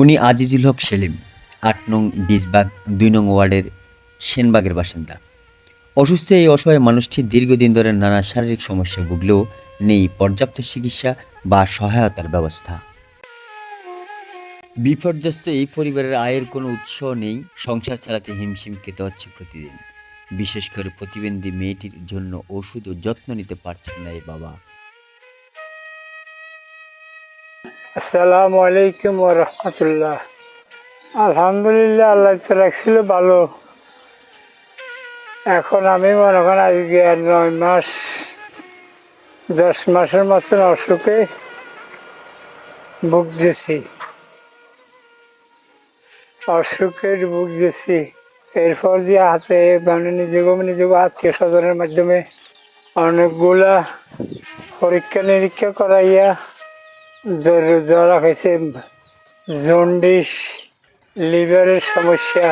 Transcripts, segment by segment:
উনি আজিজুল হক সেলিম, ৮ নং বীজবাগ ২ নং ওয়ার্ডের সেনবাগের বাসিন্দা। অসুস্থ এই অসহায় মানুষটি দীর্ঘদিন ধরে নানা শারীরিক সমস্যায় ভুগলেও নেই পর্যাপ্ত চিকিৎসা বা সহায়তার ব্যবস্থা। বিপর্যস্ত এই পরিবারের আয়ের কোনো উৎস নেই, সংসার চালাতে হিমশিম খেতে হচ্ছে প্রতিদিন। বিশেষ করে প্রতিবন্ধী মেয়েটির জন্য ওষুধ ও যত্ন নিতে পারছেন না এই বাবা। আসসালামু আলাইকুম ওয়া রাহমাতুল্লাহ। আলহামদুলিল্লাহ, আল্লাহ রাখছিল ভালো। এখন আমি মনে করেন আজকে 9 মাস 10 মাসের মতন অসুখে ভুগতেছি। এরপর যে আছে মানে নিজেকে আত্মীয় স্বজনের মাধ্যমে অনেকগুলা পরীক্ষা নিরীক্ষা করাইয়া জ্বর রাখাইছে, জন্ডিস, লিভারের সমস্যা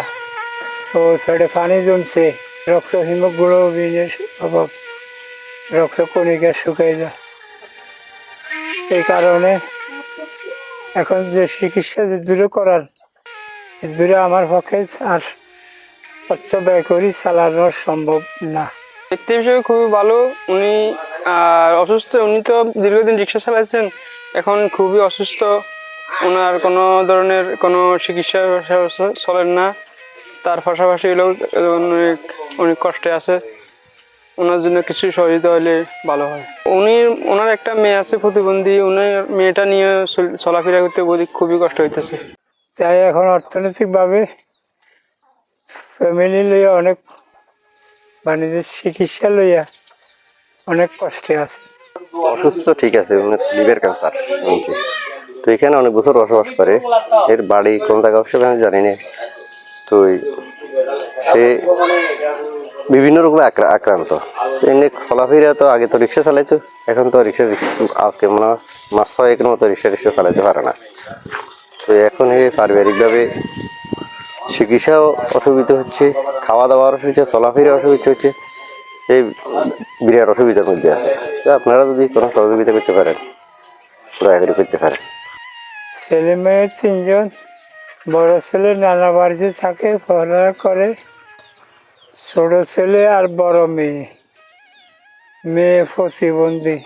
ও পেটে পানি জমছে, রক্ত হিমোগ্লোবিনের অভাব, রক্ত কণিকা শুকাই যায়। এই কারণে এখন যে চিকিৎসা যে দূরে করার দূরে আমার পক্ষে আর অর্থ ব্যয় করি চালানো সম্ভব না। ব্যক্তি হিসেবে খুবই ভালো উনি। আর অসুস্থ, উনি তো দীর্ঘদিন রিক্সা চালাচ্ছেন, এখন খুবই অসুস্থ। ওনার কোনো ধরনের কোনো চিকিৎসা চলেন না। তার পাশাপাশি হলেও অনেক অনেক কষ্টে আছে। ওনার জন্য কিছু সহযোগিতা হলে ভালো হয়। ওনার একটা মেয়ে আছে প্রতিবন্ধী, উনার মেয়েটা নিয়ে চলাফেরা করতে খুবই কষ্ট হইতেছে। তাই এখন অর্থনৈতিকভাবে ফ্যামিলি লইয়া অনেক নিজের চিকিৎসা লইয়া অনেক কষ্টে আছে। অসুস্থ ঠিক আছে, লিভার ক্যান্সার শুনছি। তো এখানে অনেক বছর বসবাস করে। এর বাড়ি কোন জায়গা অবশ্য আমি জানি না। তো সে বিভিন্ন রোগে আক্রান্ত। এমনি চলাফেরা তো আগে তো রিক্সা চালাইতো, এখন তো রিক্সা আজকে মনে হয় মাস 6 মতো রিক্সা চালাইতে পারে না। তো এখন এই পারিবারিকভাবে চিকিৎসাও অসুবিধা হচ্ছে, খাওয়া দাওয়ার অসুবিধা, চলাফেরা অসুবিধা হচ্ছে। এই বিরাট অসুবিধার মধ্যে আছে। আপনারা যদি কোনো সহযোগিতা করতে পারেন, দয়া করে করতে পারেন। ছেলে মেয়ে 3জন, বড় ছেলে নানা বাড়িতে থাকে, পড়ালেখা করে। ছোট ছেলে আর বড় মেয়ে প্রতিবন্ধী।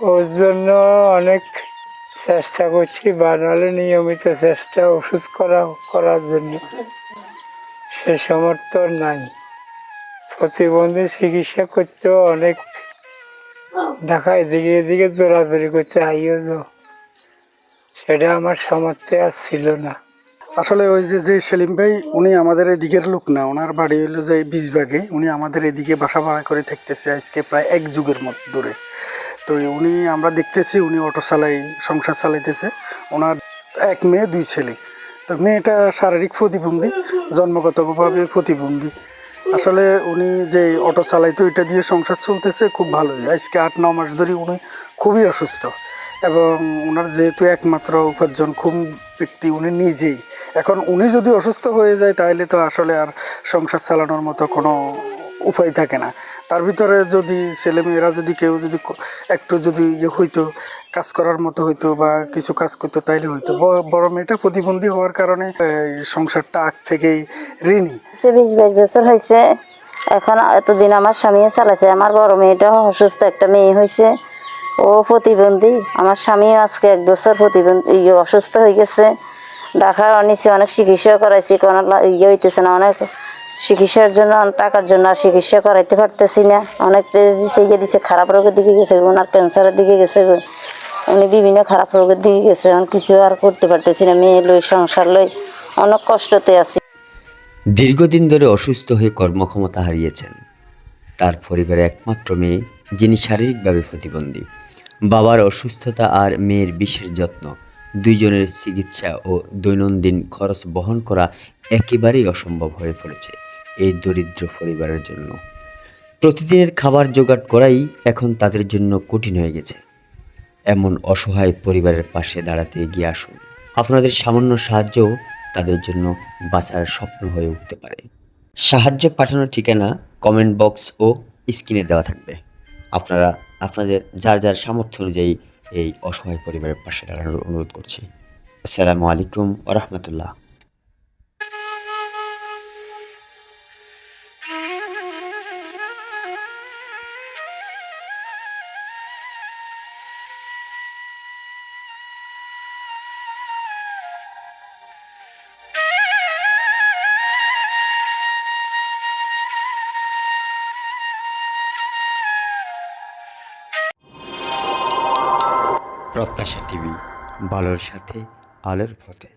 ওর জন্য অনেক চেষ্টা করছি, বা নাহলে নিয়মিত চেষ্টা ওষুধ করার জন্য সে সামর্থ্য নাই। প্রতিবন্ধী চিকিৎসা করতেও অনেক ঢাকায় এদিকে জোরাজোরি করতে আইও, সেটা আমার সামর্থ্যে আর ছিল না। আসলে ওই যে সেলিম ভাই, উনি আমাদের এদিকের লোক না। ওনার বাড়ি হলো যে বীজবাগে। উনি আমাদের এদিকে বাসা ভাড়া করে থাকতেছে আজকে প্রায় 1 যুগের মতো দূরে। তো আমরা দেখতেছি উনি অটো সংসার চালাইতেছে। ওনার 1 মেয়ে 2 ছেলে। তো মেয়েটা শারীরিক প্রতিবন্ধী, জন্মগতভাবে প্রতিবন্ধী। আসলে উনি যে অটো চালাইতো, এটা দিয়ে সংসার চলতেছে খুব ভালোই। আজকে 8-9 মাস ধরে উনি খুবই অসুস্থ, এবং ওনার যেহেতু একমাত্র উপার্জনক্ষম ব্যক্তি উনি নিজেই। এখন উনি যদি অসুস্থ হয়ে যায় তাহলে তো আসলে আর সংসার চালানোর মতো কোনো উপায় থাকে না। তার ভিতরে যদি ছেলেমেয়েরা যদি কেউ যদি একটু যদি হইতো, কাজ করার মতো হইতো বা কিছু কাজ করতো তাইলে হইতো। বড় মেয়েটা প্রতিবন্ধী হওয়ার কারণে সংসারটা আগ থেকেই ঋণী। 20-22 বছর হয়েছে। এখন এতদিন আমার স্বামীও চালাচ্ছে। আমার বড় মেয়েটাও অসুস্থ, একটা মেয়ে হয়েছে, ও প্রতিবন্ধী। আমার স্বামীও আজকে 1 বছর অসুস্থ হয়ে গেছে। ঢাকার নিচে অনেক চিকিৎসা করাইছি, কোনো হইতেছে না। অনেক চিকিৎসার জন্য, টাকার জন্য আর চিকিৎসা করাইতে পারতেছি না। অনেক দিচ্ছে, খারাপ রোগের দিকে গেছে, ওনার ক্যান্সারের দিকে গেছে, উনি বিভিন্ন খারাপ রোগের দিকে গেছে। এখন কিছু আর করতে পারতেছি না। মেয়ে লই, সংসার লই অনেক কষ্টতে আছি। দীর্ঘদিন ধরে অসুস্থ হয়ে কর্মক্ষমতা হারিয়েছেন তার পরিবারের একমাত্র মেয়ে, যিনি শারীরিকভাবে প্রতিবন্ধী। বাবার অসুস্থতা আর মেয়ের বিশেষ যত্ন, দুইজনের চিকিৎসা ও দৈনন্দিন খরচ বহন করা একেবারেই অসম্ভব হয়ে পড়েছে এই দরিদ্র পরিবারের জন্য। প্রতিদিনের খাবার জোগাড় করাই এখন তাদের জন্য কঠিন হয়ে গেছে। এমন অসহায় পরিবারের পাশে দাঁড়াতে এগিয়ে আসুন। আপনাদের সামান্য সাহায্যও তাদের জন্য বাঁচার স্বপ্ন হয়ে উঠতে পারে। সাহায্য পাঠানোর ঠিকানা কমেন্ট বক্স ও স্ক্রিনে দেওয়া থাকবে। আপনারা আপনাদের যার সামর্থ্য অনুযায়ী এই অসহায় পরিবারের পাশে দাঁড়ানোর অনুরোধ করছি। আসসালামু আলাইকুম ওয়া রাহমাতুল্লাহ। প্রত্যাশা টিভি, ভালোর সাথে আলোর পথে।